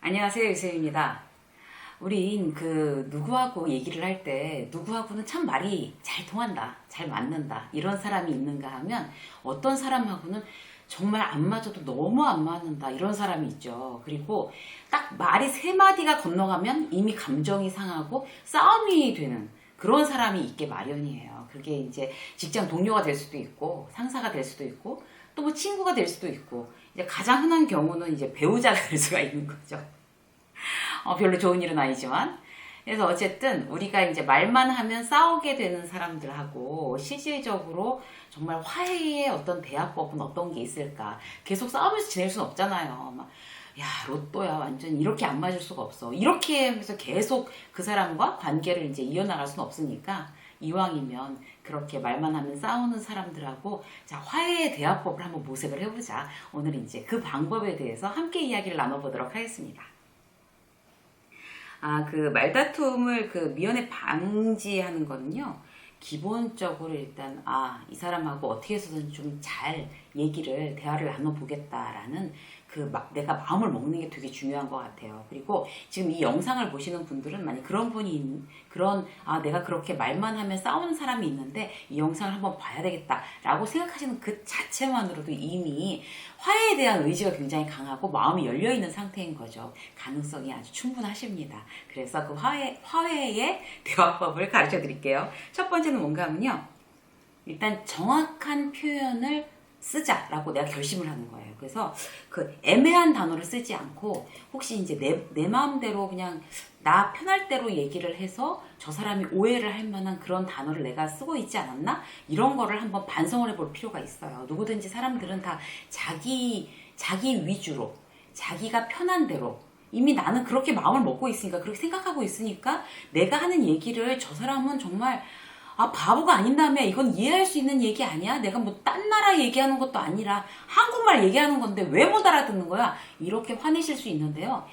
안녕하세요, 유세입니다. 우린 누구하고 얘기를 할 때 누구하고는 참 말이 잘 통한다, 잘 맞는다 이런 사람이 있는가 하면 어떤 사람하고는 정말 안 맞아도 너무 안 맞는다 이런 사람이 있죠. 그리고 딱 말이 세 마디가 건너가면 이미 감정이 상하고 싸움이 되는 그런 사람이 있게 마련이에요. 그게 이제 직장 동료가 될 수도 있고 상사가 될 수도 있고 또 뭐 친구가 될 수도 있고 이제 가장 흔한 경우는 이제 배우자가 될 수가 있는 거죠. 별로 좋은 일은 아니지만. 그래서 어쨌든 우리가 이제 말만 하면 싸우게 되는 사람들하고 실질적으로 정말 화해의 어떤 대화법은 어떤 게 있을까? 계속 싸우면서 지낼 수는 없잖아요. 막, 야, 로또야, 완전 이렇게 안 맞을 수가 없어. 이렇게 하면서 계속 그 사람과 관계를 이제 이어나갈 수는 없으니까 이왕이면 그렇게 말만 하면 싸우는 사람들하고 자, 화해의 대화법을 한번 모색을 해보자. 오늘 이제 그 방법에 대해서 함께 이야기를 나눠보도록 하겠습니다. 말다툼을 미연에 방지하는 거는요, 기본적으로 일단, 이 사람하고 어떻게 해서든 좀 잘 대화를 나눠보겠다라는 내가 마음을 먹는 게 되게 중요한 것 같아요. 그리고 지금 이 영상을 보시는 분들은 만약 그런 분이, 내가 그렇게 말만 하면 싸우는 사람이 있는데 이 영상을 한번 봐야 되겠다라고 생각하시는 그 자체만으로도 이미 화해에 대한 의지가 굉장히 강하고 마음이 열려있는 상태인 거죠. 가능성이 아주 충분하십니다. 그래서 그 화해의 대화법을 가르쳐 드릴게요. 첫 번째는 뭔가 하면요. 일단 정확한 표현을 쓰자라고 내가 결심을 하는 거예요. 그래서 애매한 단어를 쓰지 않고 혹시 이제 내 마음대로 그냥 나 편할 대로 얘기를 해서 저 사람이 오해를 할 만한 그런 단어를 내가 쓰고 있지 않았나? 이런 거를 한번 반성을 해볼 필요가 있어요. 누구든지 사람들은 다 자기 위주로 자기가 편한 대로 이미 나는 그렇게 마음을 먹고 있으니까 그렇게 생각하고 있으니까 내가 하는 얘기를 저 사람은 정말 바보가 아닌다며 이건 이해할 수 있는 얘기 아니야? 내가 뭐 딴 나라 얘기하는 것도 아니라 한국말 얘기하는 건데 왜 못 알아듣는 거야? 이렇게 화내실 수 있는데요.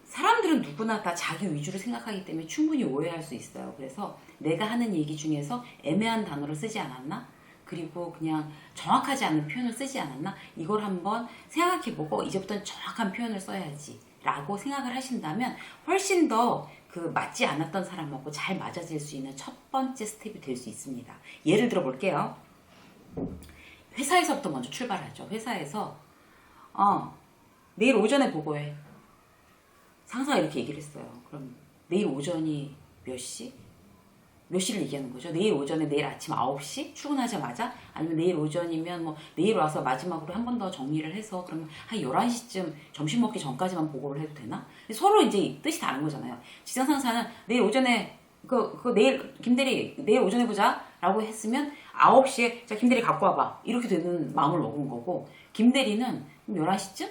사람들은 누구나 다 자기 위주로 생각하기 때문에 충분히 오해할 수 있어요. 그래서 내가 하는 얘기 중에서 애매한 단어를 쓰지 않았나? 그리고 그냥 정확하지 않은 표현을 쓰지 않았나? 이걸 한번 생각해보고 이제부터는 정확한 표현을 써야지 라고 생각을 하신다면 훨씬 더 맞지 않았던 사람하고 잘 맞아질 수 있는 첫 번째 스텝이 될 수 있습니다. 예를 들어 볼게요. 회사에서부터 먼저 출발하죠. 회사에서 내일 오전에 보고해. 상사가 이렇게 얘기를 했어요. 그럼 내일 오전이 몇 시? 몇 시를 얘기하는 거죠? 내일 오전에 내일 아침 9시? 출근하자마자? 아니면 내일 오전이면 뭐 내일 와서 마지막으로 한 번 더 정리를 해서 그러면 한 11시쯤 점심 먹기 전까지만 보고를 해도 되나? 서로 이제 뜻이 다른 거잖아요. 직장 상사는 내일 오전에 내일 김대리 내일 오전에 보자 라고 했으면 9시에 자 김대리 갖고 와봐 이렇게 되는 마음을 먹은 거고 김대리는 11시쯤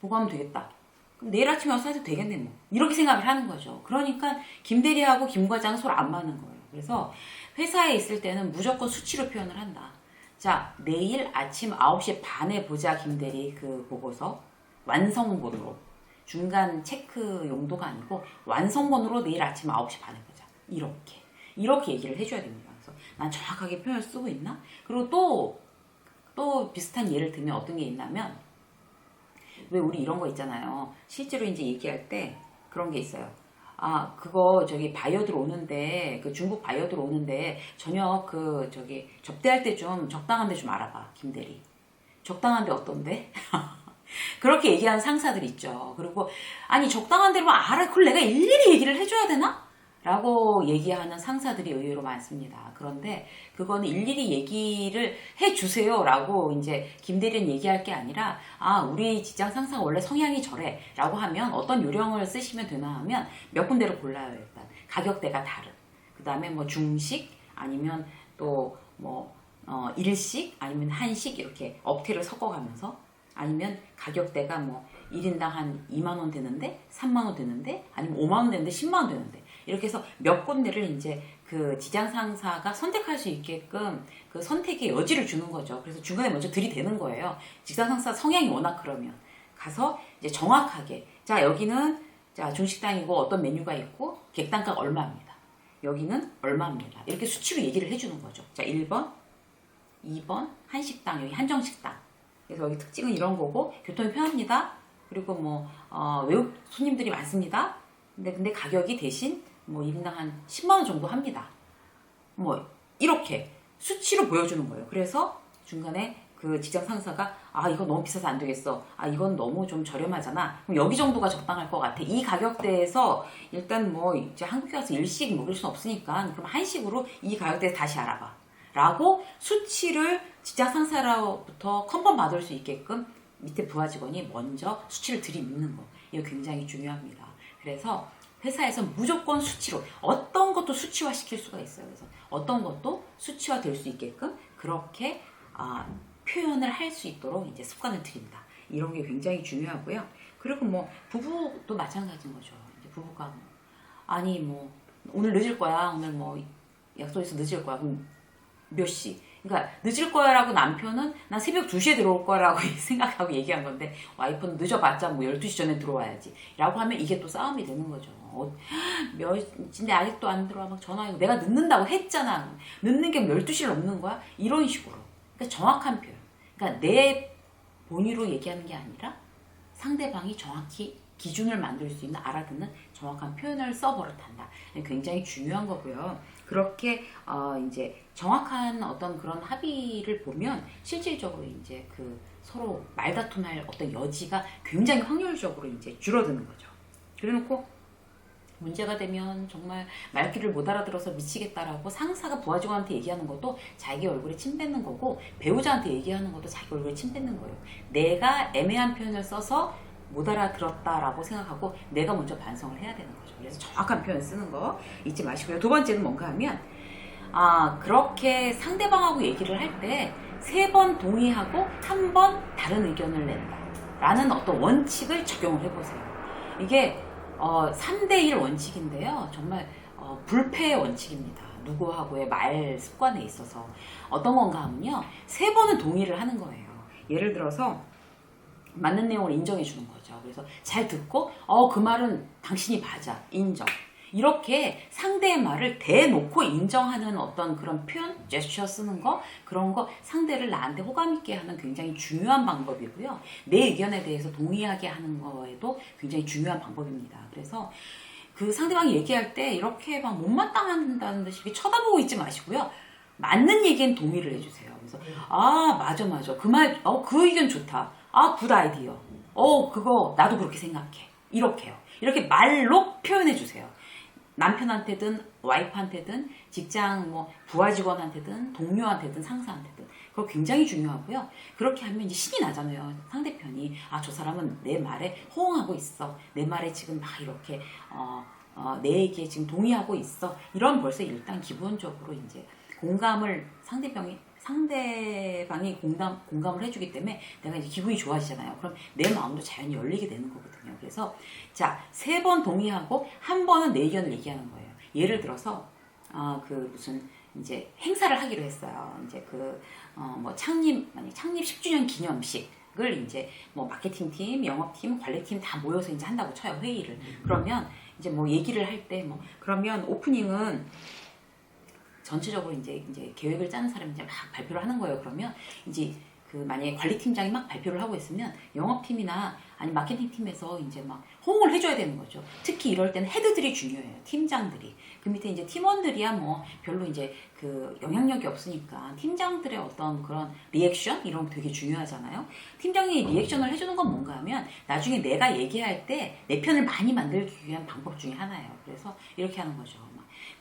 보고하면 되겠다. 그럼 내일 아침에 와서 해도 되겠네 뭐 이렇게 생각을 하는 거죠. 그러니까 김대리하고 김과장은 서로 안 맞는 거예요. 그래서 회사에 있을 때는 무조건 수치로 표현을 한다. 자, 내일 아침 9시 반에 보자 김대리 보고서 완성본으로 중간 체크 용도가 아니고 완성본으로 내일 아침 9시 반에 보자. 이렇게 얘기를 해줘야 됩니다. 그래서 난 정확하게 표현을 쓰고 있나? 그리고 또 비슷한 예를 들면 어떤 게 있냐면 왜 우리 이런 거 있잖아요. 실제로 이제 얘기할 때 그런 게 있어요. 그거 바이어들 오는데 중국 바이어들 오는데 저녁 접대할 때 좀 적당한 데 좀 알아봐 김대리. 적당한 데 어떤데? 그렇게 얘기하는 상사들 있죠. 그리고 아니 적당한 데로만 알아. 그걸 내가 일일이 얘기를 해줘야 되나? 라고 얘기하는 상사들이 의외로 많습니다. 그런데 그거는 일일이 얘기를 해주세요 라고 이제 김대리는 얘기할 게 아니라 우리 직장 상사가 원래 성향이 저래 라고 하면 어떤 요령을 쓰시면 되나 하면 몇 군데를 골라요. 일단 가격대가 다른 그 다음에 뭐 중식 아니면 또 뭐 일식 아니면 한식 이렇게 업태를 섞어가면서 아니면 가격대가 뭐 1인당 한 2만원 되는데 3만원 되는데 아니면 5만원 되는데 10만원 되는데 이렇게 해서 몇 군데를 이제 직장 상사가 선택할 수 있게끔 선택의 여지를 주는 거죠. 그래서 중간에 먼저 들이대는 거예요. 직장 상사 성향이 워낙 그러면 가서 이제 정확하게 자 여기는 자 중식당이고 어떤 메뉴가 있고 객단가가 얼마입니다. 여기는 얼마입니다. 이렇게 수치로 얘기를 해주는 거죠. 자 1번, 2번 한식당 여기 한정식당. 그래서 여기 특징은 이런 거고 교통이 편합니다. 그리고 뭐 외국 손님들이 많습니다. 근데 가격이 대신 뭐 1인당 한 10만 원 정도 합니다. 뭐 이렇게 수치로 보여주는 거예요. 그래서 중간에 그 직장 상사가 이거 너무 비싸서 안 되겠어. 이건 너무 좀 저렴하잖아. 그럼 여기 정도가 적당할 것 같아. 이 가격대에서 일단 뭐 이제 한국에 와서 일식 먹을 수는 없으니까 그럼 한식으로 이 가격대에서 다시 알아봐. 라고 수치를 직장 상사로부터 컨펌 받을 수 있게끔 밑에 부하 직원이 먼저 수치를 들이미는 거. 이거 굉장히 중요합니다. 그래서 회사에서 무조건 수치로 어떤 것도 수치화 시킬 수가 있어요. 그래서 어떤 것도 수치화 될 수 있게끔 그렇게 표현을 할 수 있도록 이제 습관을 들인다. 이런 게 굉장히 중요하고요. 그리고 뭐 부부도 마찬가지인 거죠. 이제 부부가 뭐 오늘 늦을 거야. 오늘 뭐 약속에서 늦을 거야. 그럼 몇 시? 그러니까 늦을 거야라고 남편은 난 새벽 2시에 들어올 거라고 생각하고 얘기한 건데 와이프는 늦어봤자 뭐 12시 전에 들어와야지 라고 하면 이게 또 싸움이 되는 거죠. 몇 시인데 아직도 안 들어와. 막 전화하고 내가 늦는다고 했잖아. 늦는 게 12시를 넘는 거야? 이런 식으로. 그러니까 정확한 표현. 그러니까 내 본의로 얘기하는 게 아니라 상대방이 정확히 기준을 만들 수 있는 알아듣는 정확한 표현을 써버릇한다. 굉장히 중요한 거고요. 그렇게 이제 정확한 어떤 그런 합의를 보면 실질적으로 이제 그 서로 말다툼할 어떤 여지가 굉장히 확률적으로 이제 줄어드는 거죠. 그래놓고 문제가 되면 정말 말귀를 못 알아들어서 미치겠다라고 상사가 부하 직원한테 얘기하는 것도 자기 얼굴에 침 뱉는 거고 배우자한테 얘기하는 것도 자기 얼굴에 침 뱉는 거예요. 내가 애매한 표현을 써서 못 알아들었다라고 생각하고 내가 먼저 반성을 해야 되는 거죠. 그래서 정확한 표현 쓰는 거 잊지 마시고요. 두 번째는 뭔가 하면 그렇게 상대방하고 얘기를 할 때 3번 동의하고 1번 다른 의견을 낸다 라는 어떤 원칙을 적용을 해보세요. 이게 3대1 원칙인데요. 정말 불패의 원칙입니다. 누구하고의 말 습관에 있어서 어떤 건가 하면요. 3번은 동의를 하는 거예요. 예를 들어서 맞는 내용을 인정해 주는 거죠. 그래서 잘 듣고 그 말은 당신이 맞아. 인정. 이렇게 상대의 말을 대놓고 인정하는 어떤 그런 표현, 제스처 쓰는 거, 그런 거 상대를 나한테 호감 있게 하는 굉장히 중요한 방법이고요. 내 의견에 대해서 동의하게 하는 거에도 굉장히 중요한 방법입니다. 그래서 그 상대방이 얘기할 때 이렇게 막 못마땅한다는 듯이 쳐다보고 있지 마시고요. 맞는 얘기엔 동의를 해주세요. 그래서 맞아. 그 말, 그 의견 좋다. 굿 아이디어. 그거 나도 그렇게 생각해. 이렇게요. 이렇게 말로 표현해 주세요. 남편한테든 와이프한테든 직장 뭐 부하 직원한테든 동료한테든 상사한테든 그거 굉장히 중요하고요. 그렇게 하면 이제 신이 나잖아요. 상대편이 저 사람은 내 말에 호응하고 있어. 내 말에 지금 막 이렇게 내 얘기에 지금 동의하고 있어. 이런 벌써 일단 기본적으로 이제 공감을 상대방이 공감을 해주기 때문에 내가 이제 기분이 좋아지잖아요. 그럼 내 마음도 자연히 열리게 되는 거거든요. 그래서 3번 동의하고 1번은 내 의견을 얘기하는 거예요. 예를 들어서 무슨 이제 행사를 하기로 했어요. 이제 만약 창립 10주년 기념식을 이제 뭐 마케팅팀, 영업팀, 관리팀 다 모여서 이제 한다고 쳐요. 회의를. 그러면 이제 뭐 얘기를 할 때 그러면 오프닝은 전체적으로 이제 계획을 짜는 사람이 이제 막 발표를 하는 거예요. 그러면 이제 만약에 관리팀장이 막 발표를 하고 있으면 영업팀이나 아니 마케팅팀에서 이제 막 호응을 해줘야 되는 거죠. 특히 이럴 때는 헤드들이 중요해요. 팀장들이. 그 밑에 이제 팀원들이야 뭐 별로 이제 영향력이 없으니까 팀장들의 어떤 그런 리액션 이런 거 되게 중요하잖아요. 팀장이 리액션을 해주는 건 뭔가 하면 나중에 내가 얘기할 때 내 편을 많이 만들기 위한 방법 중에 하나예요. 그래서 이렇게 하는 거죠.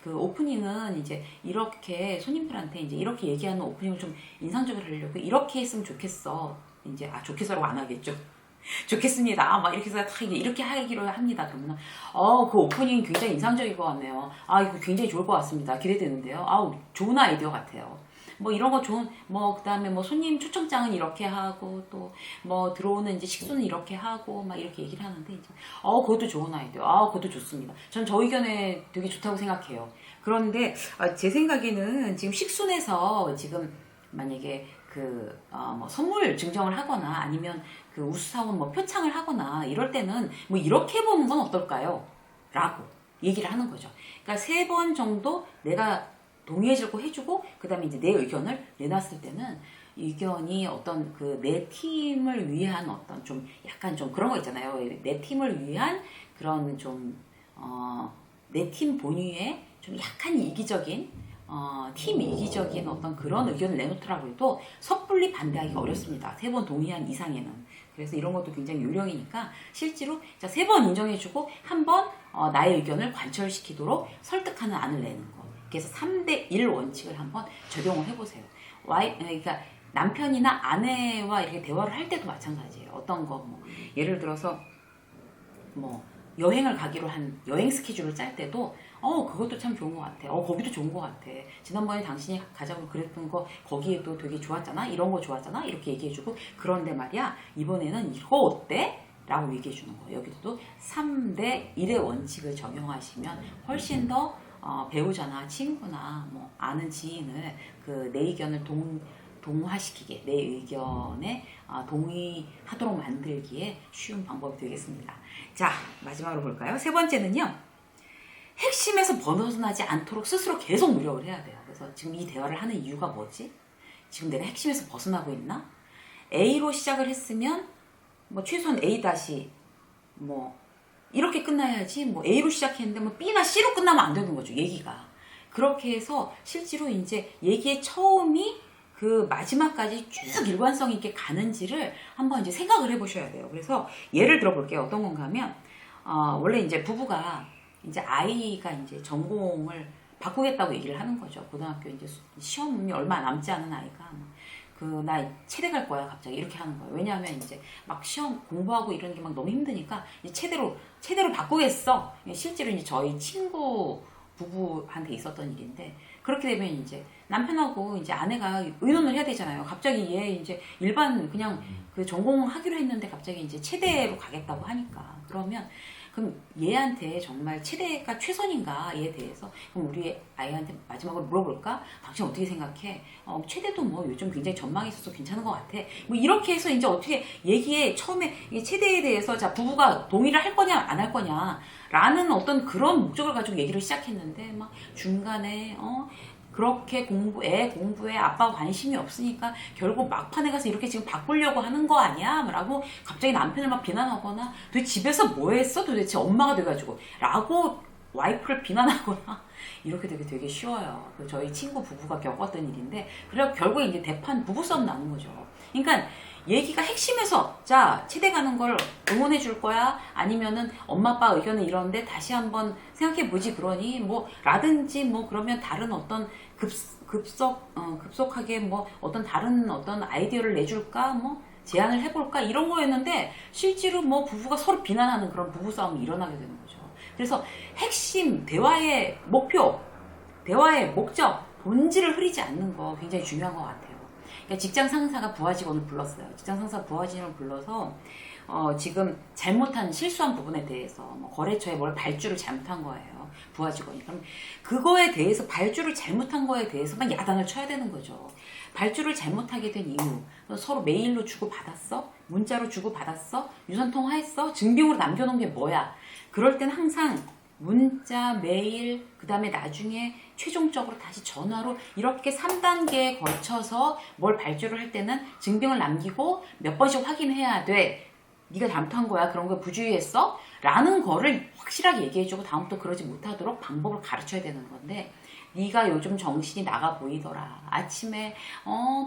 오프닝은 이제 이렇게 손님들한테 이제 이렇게 얘기하는 오프닝을 좀 인상적으로 하려고 이렇게 했으면 좋겠어. 이제 좋겠어라고 안 하겠죠. 좋겠습니다. 막 이렇게 해서 이렇게 하기로 합니다. 그러면 그 오프닝 굉장히 인상적일 것 같네요. 이거 굉장히 좋을 것 같습니다. 기대되는데요. 좋은 아이디어 같아요. 뭐 이런 거 좋은 그다음에 손님 초청장은 이렇게 하고 또 들어오는 이제 식수는 이렇게 하고 막 이렇게 얘기를 하는데 이제 그것도 좋은 아이디어. 그것도 좋습니다. 전 저 의견에 되게 좋다고 생각해요. 그런데 제 생각에는 지금 식순에서 지금 만약에 선물 증정을 하거나 아니면 우수사원 표창을 하거나 이럴 때는 이렇게 해보는 건 어떨까요? 라고 얘기를 하는 거죠. 그러니까 3번 정도 내가 동의해주고 해주고 그 다음에 이제 내 의견을 내놨을 때는 의견이 어떤 그 내 팀을 위한 어떤 좀 약간 좀 그런 거 있잖아요. 내 팀을 위한 그런 좀 내 팀 본위에 좀 약간 이기적인 팀 이기적인 어떤 그런 의견을 내놓더라고 해도 섣불리 반대하기가 어렵습니다. 3번 동의한 이상에는. 그래서 이런 것도 굉장히 요령이니까 실제로 자, 3번 인정해주고 한 번 나의 의견을 관철시키도록 설득하는 안을 내는 거. 그래서 3대1 원칙을 한번 적용을 해보세요. 그러니까 남편이나 아내와 이렇게 대화를 할 때도 마찬가지예요. 어떤 거 뭐 예를 들어서 뭐 여행을 가기로 한 여행 스케줄을 짤 때도 그것도 참 좋은 것 같아. 거기도 좋은 것 같아. 지난번에 당신이 가자고 그랬던 거 거기에도 되게 좋았잖아. 이런 거 좋았잖아. 이렇게 얘기해주고 그런데 말이야 이번에는 이거 어때? 라고 얘기해주는 거예요. 여기도 3대1의 원칙을 적용하시면 훨씬 더 배우자나 친구나 뭐 아는 지인을 그 내 의견을 동화시키게 내 의견에 동의하도록 만들기에 쉬운 방법이 되겠습니다. 자, 마지막으로 볼까요? 3번째는요. 핵심에서 벗어나지 않도록 스스로 계속 노력을 해야 돼요. 그래서 지금 이 대화를 하는 이유가 뭐지? 지금 내가 핵심에서 벗어나고 있나? A로 시작을 했으면 뭐 최소한 A 다시 뭐 이렇게 끝나야지 뭐 A로 시작했는데 뭐 B나 C로 끝나면 안 되는 거죠. 얘기가. 그렇게 해서 실제로 이제 얘기의 처음이 그 마지막까지 쭉 일관성 있게 가는지를 한번 이제 생각을 해보셔야 돼요. 그래서 예를 들어볼게요. 어떤 건가 하면 원래 이제 부부가 이제 아이가 이제 전공을 바꾸겠다고 얘기를 하는 거죠. 고등학교 이제 시험이 얼마 남지 않은 아이가 나 체대 갈 거야 갑자기 이렇게 하는 거예요. 왜냐하면 이제 막 시험 공부하고 이런 게 막 너무 힘드니까 이제 체대로 바꾸겠어. 실제로 이제 저희 친구 부부한테 있었던 일인데 그렇게 되면 이제 남편하고 이제 아내가 의논을 해야 되잖아요. 갑자기 얘 이제 일반 그냥 그 전공하기로 했는데 갑자기 이제 체대로 가겠다고 하니까 그럼 얘한테 정말 체대가 최선인가에 대해서 그럼 우리 아이한테 마지막으로 물어볼까? 당신 어떻게 생각해? 체대도 뭐 요즘 굉장히 전망이 있어서 괜찮은 것 같아. 뭐 이렇게 해서 이제 어떻게 얘기에 처음에 체대에 대해서 자 부부가 동의를 할 거냐 안 할 거냐 라는 어떤 그런 목적을 가지고 얘기를 시작했는데 막 중간에 그렇게 애 공부에 아빠가 관심이 없으니까 결국 막판에 가서 이렇게 지금 바꾸려고 하는 거 아니야? 라고 갑자기 남편을 막 비난하거나 도대체 집에서 뭐 했어? 도대체 엄마가 돼가지고 라고 와이프를 비난하거나 이렇게 되게 쉬워요. 저희 친구 부부가 겪었던 일인데 그래서 결국에 이제 대판 부부싸움 나는 거죠. 그러니까 얘기가 핵심에서 자 체대 가는 걸 응원해 줄 거야 아니면은 엄마 아빠 의견은 이런데 다시 한번 생각해 보지 그러니 뭐 라든지 뭐 그러면 다른 어떤 급속하게 뭐 어떤 다른 어떤 아이디어를 내줄까 뭐 제안을 해볼까 이런 거였는데 실제로 뭐 부부가 서로 비난하는 그런 부부싸움이 일어나게 되는 거죠. 그래서 핵심 대화의 목표 대화의 목적 본질을 흐리지 않는 거 굉장히 중요한 것 같아요. 그러니까 직장 상사가 부하 직원을 불렀어요. 직장 상사가 부하 직원을 불러서 지금 잘못한 실수한 부분에 대해서 뭐 거래처에 뭘 발주를 잘못한 거예요. 부하 직원이. 그럼 그거에 대해서 발주를 잘못한 거에 대해서만 야단을 쳐야 되는 거죠. 발주를 잘못하게 된 이유. 서로 메일로 주고받았어? 문자로 주고받았어? 유선통화했어? 증빙으로 남겨놓은 게 뭐야? 그럴 땐 항상 문자, 메일, 그 다음에 나중에 최종적으로 다시 전화로 이렇게 3단계에 걸쳐서 뭘 발주를 할 때는 증빙을 남기고 몇 번씩 확인해야 돼. 네가 잘못한 거야. 그런 거 부주의했어? 라는 거를 확실하게 얘기해주고 다음부터 그러지 못하도록 방법을 가르쳐야 되는 건데 네가 요즘 정신이 나가 보이더라. 아침에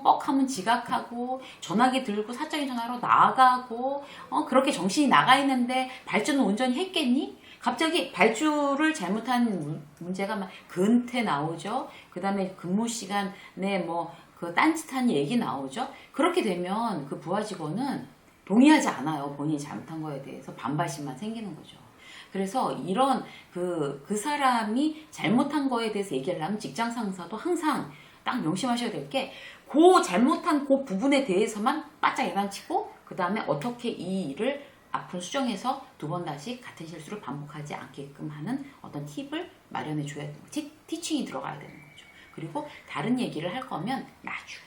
뻑하면 지각하고 전화기 들고 사적인 전화로 나가고 그렇게 정신이 나가 있는데 발주는 온전히 했겠니? 갑자기 발주를 잘못한 문제가 막 근태 나오죠. 그 다음에 근무 시간에 뭐 그 딴짓한 얘기 나오죠. 그렇게 되면 그 부하 직원은 동의하지 않아요. 본인이 잘못한 거에 대해서 반발심만 생기는 거죠. 그래서 이런 그 사람이 잘못한 거에 대해서 얘기하려면 직장 상사도 항상 딱 명심하셔야 될 게 그 잘못한 그 부분에 대해서만 바짝 야단치고 그 다음에 어떻게 이 일을 앞으로 수정해서 2번 다시 같은 실수를 반복하지 않게끔 하는 어떤 팁을 마련해 줘야 되는 거죠. 티칭이 들어가야 되는 거죠. 그리고 다른 얘기를 할 거면 나중에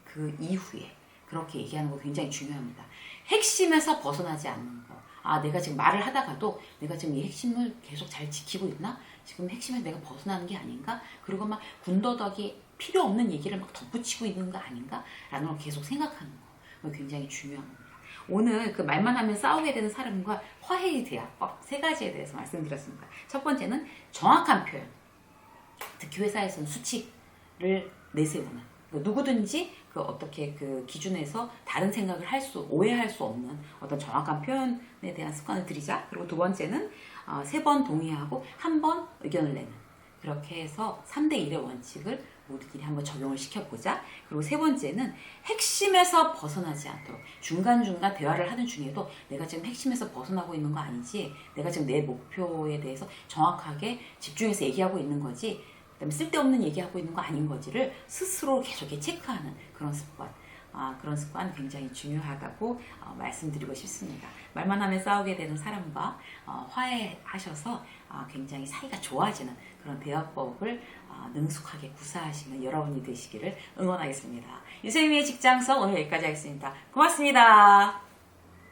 그 이후에 그렇게 얘기하는 거 굉장히 중요합니다. 핵심에서 벗어나지 않는 거. 내가 지금 말을 하다가도 내가 지금 이 핵심을 계속 잘 지키고 있나? 지금 핵심에서 내가 벗어나는 게 아닌가? 그리고 막 군더더기 필요 없는 얘기를 막 덧붙이고 있는 거 아닌가? 라는 걸 계속 생각하는 거. 굉장히 중요한 겁니다. 오늘 그 말만 하면 싸우게 되는 사람과 화해의 대화법 3가지에 대해서 말씀드렸습니다. 첫 번째는 정확한 표현. 특히 회사에서는 수칙을 내세우는. 누구든지 그 어떻게 그 기준에서 다른 생각을 오해할 수 없는 어떤 정확한 표현에 대한 습관을 들이자. 그리고 두 번째는 3번 동의하고 1번 의견을 내는. 그렇게 해서 3대1의 원칙을 우리끼리 한번 적용을 시켜보자. 그리고 3번째는 핵심에서 벗어나지 않도록 중간중간 대화를 하는 중에도 내가 지금 핵심에서 벗어나고 있는 거 아니지, 내가 지금 내 목표에 대해서 정확하게 집중해서 얘기하고 있는 거지, 그다음에 쓸데없는 얘기하고 있는 거 아닌 거지를 스스로 계속 체크하는 그런 습관. 그런 습관 굉장히 중요하다고 말씀드리고 싶습니다. 말만 하면 싸우게 되는 사람과 화해하셔서 굉장히 사이가 좋아지는 그런 대화법을 능숙하게 구사하시는 여러분이 되시기를 응원하겠습니다. 유세미의 직장서 오늘 여기까지 하겠습니다. 고맙습니다.